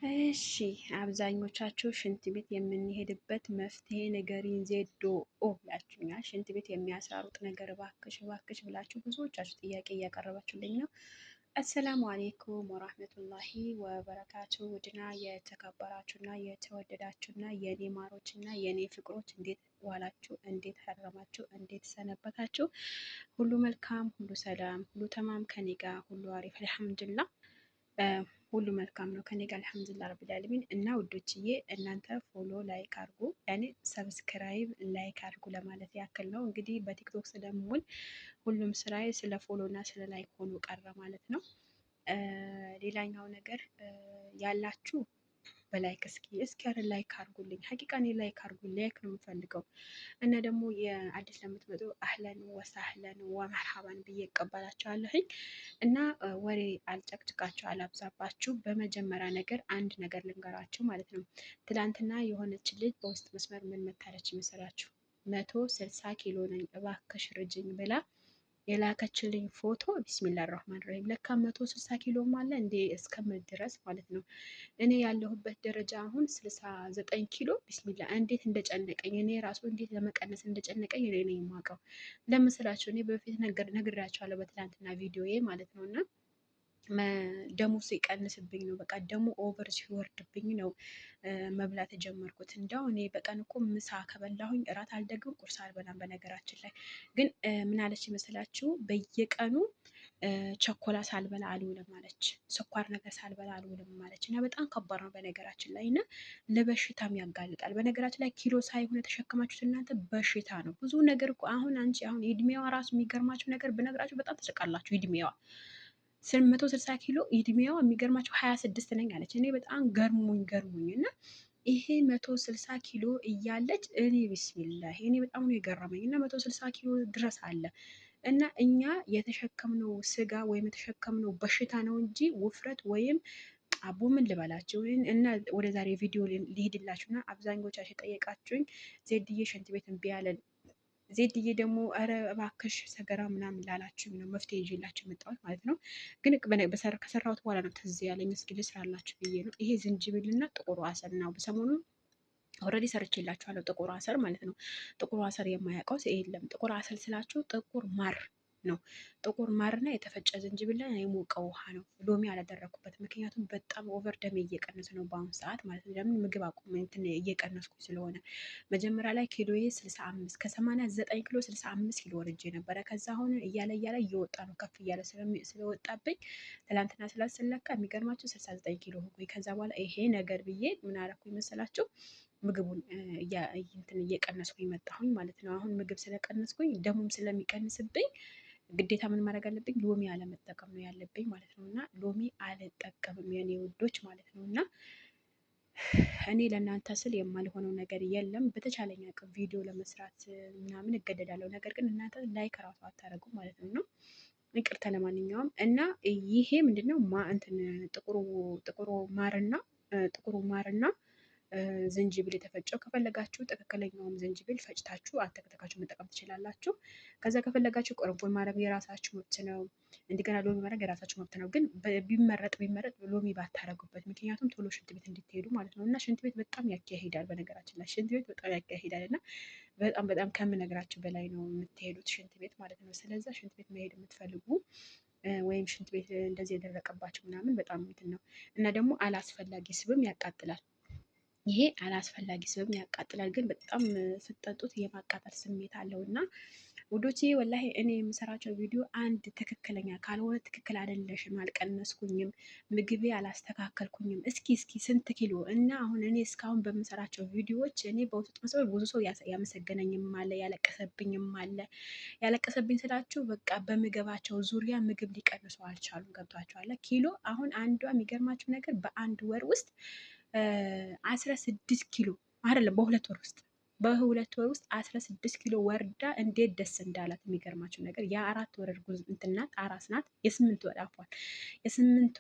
እሺ አብዛኞቻችሁ ሽንት ቤት የምንሄድበት መፍትሄ ንገሪኝ ዜዶ ብላችሁኛል። ሽንት ቤት የሚያሳሩጥ ነገር እባክሽ እባክሽ ብላችሁ ብዙዎቻችሁ ጥያቄ እያቀረባችሁልኝ ነው። አሰላሙ አሌይኩም ወራህመቱላሂ ወበረካቱ። ውድና የተከበራችሁና የተወደዳችሁና የኔ ማሮችና የኔ ፍቅሮች እንዴት ዋላችሁ? እንዴት ከረማችሁ? እንዴት ሰነበታችሁ? ሁሉ መልካም፣ ሁሉ ሰላም፣ ሁሉ ተማም ከኔ ጋር ሁሉ አሪፍ አልሐምዱሊላህ። ሁሉ መልካም ነው ከኔ ጋር አልሐምዱሊላህ ረቢል ዓለሚን። እና ውዶችዬ እናንተ ፎሎ ላይክ አድርጉ፣ ያኔ ሰብስክራይብ ላይክ አድርጉ ለማለት ያክል ነው። እንግዲህ በቲክቶክ ስለምውል ሁሉም ስራዬ ስለ ፎሎ እና ስለ ላይክ ሆኖ ቀረ ማለት ነው። ሌላኛው ነገር ያላችሁ በላይክ እስኪ ያለ ላይክ አድርጉልኝ። ሀቂቃ እኔ ላይክ አድርጉልኝ፣ ላይክ ነው የምፈልገው። እና ደግሞ የአዲስ ለምትመጡ አህለን ወሳህለን ወመርሐባን ብዬ እቀበላቸዋለሁኝ። እና ወሬ አልጨቅጭቃችሁ አላብዛባችሁ። በመጀመሪያ ነገር አንድ ነገር ልንገራችሁ ማለት ነው። ትላንትና የሆነች ልጅ በውስጥ መስመር ምን መታለች ይመስላችሁ? 160 ኪሎ ነኝ እባክሽ ርጅኝ ብላ የላከችልኝ ፎቶ ቢስሚላ ራህማን ራሂም። ለካ 160 ኪሎም አለ እንዴ እስከምል ድረስ ማለት ነው። እኔ ያለሁበት ደረጃ አሁን 69 ኪሎ ቢስሚላ እንዴት እንደጨነቀኝ እኔ ራሱ እንዴት ለመቀነስ እንደጨነቀኝ እኔ ነኝ የማውቀው። ለምስላቸው እኔ በፊት ነግሬያቸዋለሁ በትላንትና ቪዲዮዬ ማለት ነው። እና ደሙ ሲቀንስብኝ ነው በቃ ደሙ ኦቨር ሲወርድብኝ ነው መብላት የጀመርኩት። እንዲያው እኔ በቀን እኮ ምሳ ከበላሁኝ እራት አልደግም ቁርስ አልበላም። በነገራችን ላይ ግን ምን አለች ይመስላችሁ? በየቀኑ ቸኮላ ሳልበላ አልውልም አለች። ስኳር ነገር ሳልበላ አልውልም አለች። እና በጣም ከባድ ነው በነገራችን ላይ እና ለበሽታም ያጋልጣል። በነገራችን ላይ ኪሎ ሳይሆን የተሸከማችሁት እናንተ በሽታ ነው። ብዙ ነገር እኮ አሁን አንቺ አሁን እድሜዋ ራሱ የሚገርማችሁ ነገር ብነግራችሁ በጣም ተጨቃላችሁ። እድሜዋ 160 ኪሎ እድሜዋ የሚገርማችሁ 26 ነኝ አለች። እኔ በጣም ገርሞኝ እና ይሄ 160 ኪሎ እያለች እኔ ቢስሚላህ እኔ በጣም ነው የገረመኝ። እና 160 ኪሎ ድረስ አለ እና እኛ የተሸከምነው ስጋ ወይም የተሸከምነው በሽታ ነው እንጂ ውፍረት ወይም አቦ ምን ልበላችሁ። እና ወደ ዛሬ ቪዲዮ ሊሄድላችሁ እና አብዛኞቻችሁ የጠየቃችሁኝ ዜድዬ ሽንት ቤት እምቢ አለን፣ ዜድዬ ደግሞ ኧረ እባክሽ ሰገራ ምናምን ላላችሁ ነው መፍትሄ ይዤላችሁ የመጣሁት ማለት ነው። ግን ከሰራሁት በኋላ ነው ትዝ ያለኝ እስኪ ልስራላችሁ ብዬ ነው። ይሄ ዝንጅብልና ጥቁሩ አሰር ነው። በሰሞኑ ኦልሬዲ ሰርቼላችኋለሁ። ጥቁር አሰር ማለት ነው። ጥቁር አሰር የማያውቀው የለም። ጥቁር አሰር ስላችሁ ጥቁር ማር ነው። ጥቁር ማርና የተፈጨ ዝንጅብልና የሞቀ ውሃ ነው። ሎሚ አላደረኩበት፣ ምክንያቱም በጣም ኦቨር ደሜ እየቀነሰ ነው በአሁኑ ሰዓት ማለት ነው። ለምን ምግብ አቁሜ እንትን እየቀነስኩ ስለሆነ። መጀመሪያ ላይ ኪሎዬ 65 ከ89 ኪሎ 65 ኪሎ ወርጄ ነበረ። ከዛ አሁን እያለ እየወጣ ነው፣ ከፍ እያለ ስለወጣብኝ ትላንትና ስላስለካ የሚገርማችሁ 69 ኪሎ ሆንኩኝ። ከዛ በኋላ ይሄ ነገር ብዬ ምን አደረኩኝ መሰላችሁ? ምግቡን እንትን እየቀነስኩኝ መጣሁኝ ማለት ነው። አሁን ምግብ ስለቀነስኩኝ ደሙም ስለሚቀንስብኝ ግዴታ ምን ማድረግ አለብኝ? ሎሚ አለመጠቀም ነው ያለብኝ ማለት ነው። እና ሎሚ አልጠቀምም የኔ ውዶች ማለት ነው። እና እኔ ለእናንተ ስል የማልሆነው ነገር የለም። በተቻለኝ አቅም ቪዲዮ ለመስራት ምናምን እገደዳለሁ። ነገር ግን እናንተ ላይክ ራሱ አታደርጉም ማለት ነው። ይቅርታ ለማንኛውም። እና ይሄ ምንድነው እንትን ጥቁሩ ማርና ዝንጅብል የተፈጨው። ከፈለጋችሁ ትክክለኛውም ዝንጅብል ፈጭታችሁ አተክተካችሁ መጠቀም ትችላላችሁ። ከዛ ከፈለጋችሁ ቆረንፎል ማድረግ የራሳችሁ መብት ነው። እንደገና ሎሚ ማድረግ የራሳችሁ መብት ነው። ግን ቢመረጥ ሎሚ ባታረጉበት፣ ምክንያቱም ቶሎ ሽንት ቤት እንድትሄዱ ማለት ነው። እና ሽንት ቤት በጣም ያካሂዳል። በነገራችን ላይ ሽንት ቤት በጣም ያካሂዳል እና በጣም ከምነግራችሁ በላይ ነው የምትሄዱት ሽንት ቤት ማለት ነው። ስለዛ ሽንት ቤት መሄድ የምትፈልጉ ወይም ሽንት ቤት እንደዚህ የደረቀባቸው ምናምን በጣም እንትን ነው እና ደግሞ አላስፈላጊ ስብም ያቃጥላል። ይሄ አላስፈላጊ ስብም ያቃጥላል፣ ግን በጣም ስትጠጡት የማቃጠል ስሜት አለው። እና ውዶቼ ወላሂ እኔ የምሰራቸው ቪዲዮ አንድ ትክክለኛ ካልሆነ ትክክል አይደለሽም፣ አልቀነስኩኝም፣ ምግቤ አላስተካከልኩኝም፣ እስኪ ስንት ኪሎ እና አሁን እኔ እስካሁን በምሰራቸው ቪዲዮዎች እኔ በውስጥ መስመር ብዙ ሰው ያመሰገነኝም አለ፣ ያለቀሰብኝም አለ። ያለቀሰብኝ ስላችሁ በቃ በምግባቸው ዙሪያ ምግብ ሊቀንሱ አልቻሉም። ገብቷቸዋል ኪሎ። አሁን አንዷ የሚገርማቸው ነገር በአንድ ወር ውስጥ 16 ኪሎ አይደለም፣ በሁለት ወር ውስጥ 16 ኪሎ ወርዳ እንዴት ደስ እንዳላት የሚገርማቸው ነገር። የአራት ወር እርጉዝ እንትናት አራስ ናት። የ8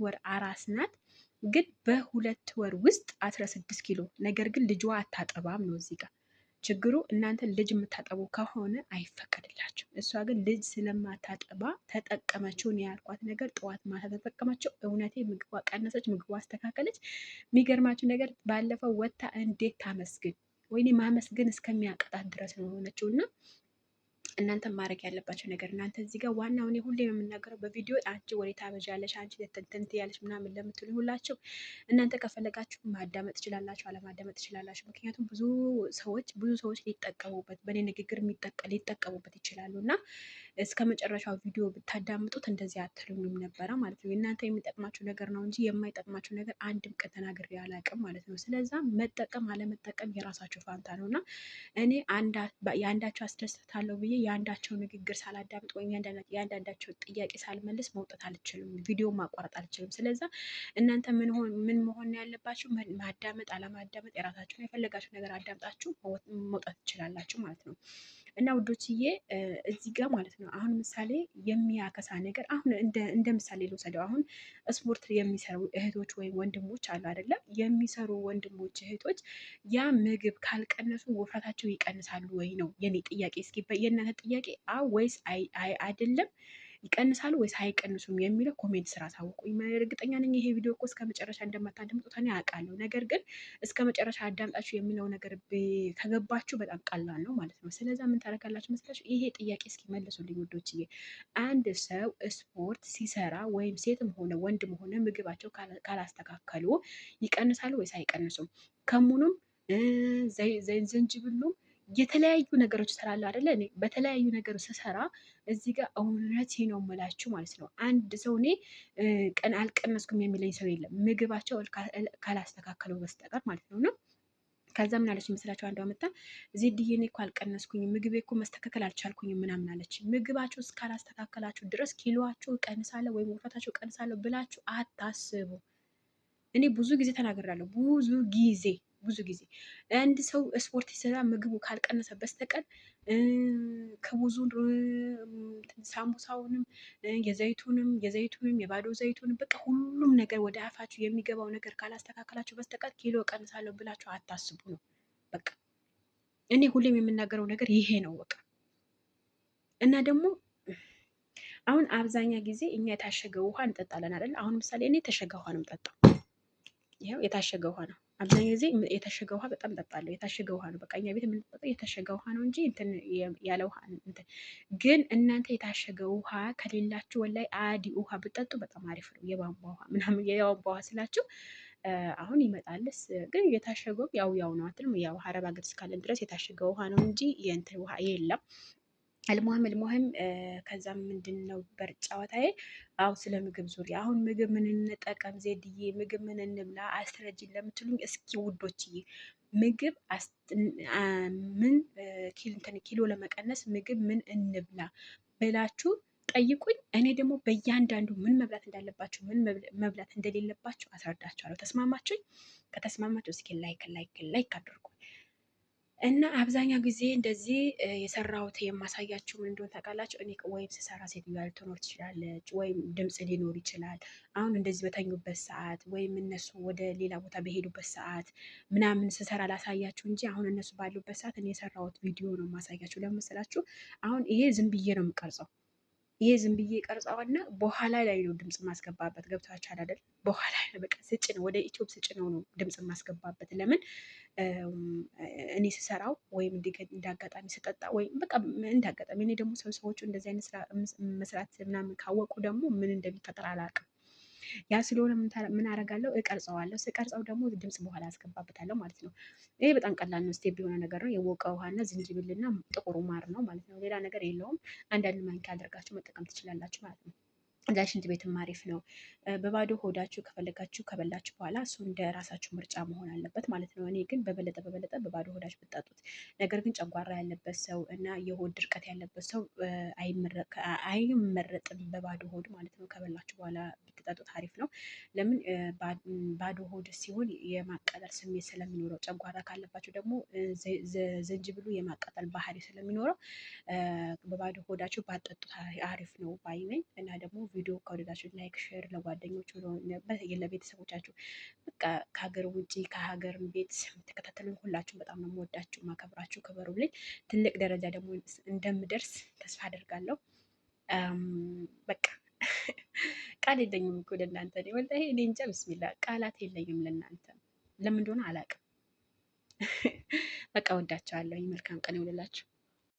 ወር አራስ ናት። ግን በሁለት ወር ውስጥ 16 ኪሎ። ነገር ግን ልጇ አታጠባም ነው እዚህ ጋር። ችግሩ እናንተ ልጅ የምታጠቡ ከሆነ አይፈቀድላችሁ። እሷ ግን ልጅ ስለማታጠባ ተጠቀመችው ነው ያልኳት ነገር። ጠዋት ማታ ተጠቀመችው። እውነቴ ምግቧ ቀነሰች፣ ምግቧ አስተካከለች። የሚገርማችሁ ነገር ባለፈው ወታ እንዴት ታመስግን፣ ወይኔ ማመስገን እስከሚያቅጣት ድረስ ነው የሆነችው። እና እናንተ ማድረግ ያለባቸው ነገር እናንተ እዚህ ጋር ዋናው እኔ ሁሌ የምናገረው በቪዲዮ አንቺ ወሬ ታበዣለሽ፣ አንቺ ተንተንት ያለሽ ምናምን ለምትሉ ሁላችሁ እናንተ ከፈለጋችሁ ማዳመጥ ትችላላችሁ፣ አለማዳመጥ ትችላላችሁ። ምክንያቱም ብዙ ሰዎች ሊጠቀሙበት በእኔ ንግግር ሊጠቀሙበት ይችላሉ እና እስከ መጨረሻው ቪዲዮ ብታዳምጡት እንደዚህ አትሉኝም ነበረ ማለት ነው። እናንተ የሚጠቅማችሁ ነገር ነው እንጂ የማይጠቅማችሁ ነገር አንድም ቀን ተናግሬ አላውቅም ማለት ነው። ስለዛ መጠቀም አለመጠቀም የራሳችሁ ፋንታ ነው እና እኔ የአንዳቸው አስደስታለሁ ብዬ የአንዳቸው ንግግር ሳላዳምጥ ወይም የአንዳንዳቸው ጥያቄ ሳልመልስ መውጣት አልችልም፣ ቪዲዮ ማቋረጥ አልችልም። ስለዛ እናንተ ምን መሆን ያለባችሁ ማዳመጥ አለማዳመጥ የራሳችሁ ነው። የፈለጋችሁ ነገር አዳምጣችሁ መውጣት ትችላላችሁ ማለት ነው። እና ውዶችዬ እዚህ ጋር ማለት ነው አሁን ምሳሌ የሚያከሳ ነገር አሁን እንደ ምሳሌ ልውሰደው። አሁን ስፖርት የሚሰሩ እህቶች ወይም ወንድሞች አሉ አይደለም? የሚሰሩ ወንድሞች እህቶች ያ ምግብ ካልቀነሱ ውፍረታቸው ይቀንሳሉ ወይ ነው የኔ ጥያቄ። እስኪ የእናንተ ጥያቄ ወይስ አይደለም ይቀንሳሉ ወይስ አይቀንሱም የሚለው ኮሜንት ስራ አሳውቁኝ። እርግጠኛ ነኝ ይሄ ቪዲዮ እኮ እስከ መጨረሻ እንደማታዳምጡት እኔ አውቃለሁ። ነገር ግን እስከ መጨረሻ አዳምጣችሁ የሚለው ነገር ከገባችሁ በጣም ቀላል ነው ማለት ነው። ስለዛ ምን ታደርጋላችሁ መስላችሁ? ይሄ ጥያቄ እስኪ መልሱልኝ ውዶችዬ። አንድ ሰው ስፖርት ሲሰራ ወይም ሴትም ሆነ ወንድም ሆነ ምግባቸው ካላስተካከሉ ይቀንሳሉ ወይስ አይቀንሱም? ከሙኑም ዝንጅብሉም የተለያዩ ነገሮች ስላሉ አይደለ? እኔ በተለያዩ ነገሮች ስሰራ እዚህ ጋር እውነቴ ነው የምላችሁ ማለት ነው። አንድ ሰው እኔ አልቀነስኩም የሚለኝ ሰው የለም፣ ምግባቸው ካላስተካከለው በስተቀር ማለት ነው። ነው ከዛ ምን አለች መስላችሁ? አንዷ መጣ ዜድዬ እኔ እኮ አልቀነስኩኝም፣ ምግቤ እኮ መስተካከል አልቻልኩኝም ምናምን አለች። ምግባችሁ እስካላስተካከላችሁ ድረስ ኪሎዋችሁ ቀንሳለሁ ወይም ውፍረታችሁ ቀንሳለሁ ብላችሁ አታስቡ። እኔ ብዙ ጊዜ ተናግራለሁ። ብዙ ጊዜ አንድ ሰው ስፖርት ሲሰራ ምግቡ ካልቀነሰ በስተቀር ከብዙ ሳምቡሳውንም የዘይቱንም የባዶ ዘይቱንም በቃ ሁሉም ነገር ወደ አፋችሁ የሚገባው ነገር ካላስተካከላችሁ በስተቀር ኪሎ ቀንሳለሁ ብላችሁ አታስቡ ነው በቃ። እኔ ሁሌም የምናገረው ነገር ይሄ ነው በቃ። እና ደግሞ አሁን አብዛኛ ጊዜ እኛ የታሸገ ውሃ እንጠጣለን አይደል? አሁን ምሳሌ እኔ የታሸገ ውሃ ነው የምጠጣው። ይኸው የታሸገ ውሃ ነው። አብዛኛው ጊዜ የታሸገ ውሃ በጣም ጠጣለሁ። የታሸገ ውሃ ነው በቃ እኛ ቤት የምንጠጣው የታሸገ ውሃ ነው እንጂ እንትን ያለ ውሃ እንትን። ግን እናንተ የታሸገ ውሃ ከሌላችሁ ወላይ አዲ ውሃ ብጠጡ በጣም አሪፍ ነው። የቧንቧ ውሃ ምናምን የቧንቧ ውሃ ስላችሁ አሁን ይመጣልስ ግን የታሸገው ያው ነው አትልም። ያው ሀረብ ሀገር እስካለን ድረስ የታሸገ ውሃ ነው እንጂ የእንትን ውሃ የለም። አልሞህም ከዛም ምንድን ነው ጨዋታዬ? አው ስለ ምግብ ዙሪያ አሁን ምግብ ምን እንጠቀም ዜድዬ፣ ምግብ ምን እንብላ አስረጅን ለምትሉኝ እስኪ ውዶችዬ ምግብ ምን ኪሎ ለመቀነስ ምግብ ምን እንብላ ብላችሁ ጠይቁኝ። እኔ ደግሞ በእያንዳንዱ ምን መብላት እንዳለባችሁ ምን መብላት እንደሌለባችሁ አስረዳችኋለሁ። ተስማማችሁኝ? ከተስማማችሁ እስኪ ላይክ አድርጉ። እና አብዛኛው ጊዜ እንደዚህ የሰራሁት የማሳያችሁ ምን እንደሆነ ታውቃላችሁ? እኔ ወይም ስሰራ ሴትዮዋ ልትኖር ትችላለች፣ ወይም ድምፅ ሊኖር ይችላል። አሁን እንደዚህ በተኙበት ሰዓት ወይም እነሱ ወደ ሌላ ቦታ በሄዱበት ሰዓት ምናምን ስሰራ ላሳያችሁ እንጂ አሁን እነሱ ባሉበት ሰዓት እኔ የሰራሁት ቪዲዮ ነው የማሳያችሁ። ለምስላችሁ አሁን ይሄ ዝም ብዬ ነው የምቀርጸው። ይሄ ዝም ብዬ ቀርጸዋና በኋላ ላይ ነው ድምፅ ማስገባበት። ገብታችኋል አይደል? በኋላ በቃ ስጭ ነው ወደ ዩቲዩብ ስጭ ነው ድምፅ ማስገባበት። ለምን እኔ ስሰራው ወይም እንዳጋጣሚ ስጠጣ ወይም በቃ እንዳጋጣሚ እኔ ደግሞ ሰዎቹ እንደዚህ አይነት ስራ መስራት ምናምን ካወቁ ደግሞ ምን እንደሚፈጠር አላውቅም። ያ ስለሆነ ምን አደርጋለሁ? እቀርጸዋለሁ። ስቀርጸው ደግሞ ድምፅ በኋላ አስገባበታለሁ ማለት ነው። ይሄ በጣም ቀላል ነው። ስቴፕ የሆነ ነገር ነው። የሞቀ ውሃና ዝንጅብልና ጥቁሩ ማር ነው ማለት ነው። ሌላ ነገር የለውም። አንዳንድ ማንኪያ አድርጋችሁ መጠቀም ትችላላችሁ ማለት ነው። ለሽንት ቤትም አሪፍ ነው። በባዶ ሆዳችሁ ከፈለጋችሁ ከበላችሁ በኋላ እሱ እንደ ራሳችሁ ምርጫ መሆን አለበት ማለት ነው። እኔ ግን በበለጠ በባዶ ሆዳችሁ ብትጠጡት። ነገር ግን ጨጓራ ያለበት ሰው እና የሆድ ድርቀት ያለበት ሰው አይመረጥም በባዶ ሆድ ማለት ነው። ከበላችሁ በኋላ ብትጠጡት አሪፍ ነው። ለምን ባዶ ሆድ ሲሆን የማቃጠል ስሜት ስለሚኖረው፣ ጨጓራ ካለባችሁ ደግሞ ዝንጅብሉ የማቃጠል ባህሪ ስለሚኖረው በባዶ ሆዳችሁ ባጠጡት አሪፍ ነው ባይ ነኝ። እና ደግሞ ቪዲዮ ከወደዳችሁ ላይክ፣ ሼር ለጓደኞቹ፣ ለቤተሰቦቻችሁ በቃ ከሀገር ውጭ ከሀገር ቤት የምትከታተሉኝ ሁላችሁ በጣም ነው የምወዳችሁ ማከብራችሁ። ክበሩልኝ። ትልቅ ደረጃ ደግሞ እንደምደርስ ተስፋ አደርጋለሁ። በቃ ቃል የለኝም እኮ ለእናንተ ወላሂ እኔ እንጃ ብስሚላ ቃላት የለኝም ለእናንተ ለምን እንደሆነ አላውቅም። በቃ ወዳቸዋለሁ። መልካም ቀን ይውልላችሁ።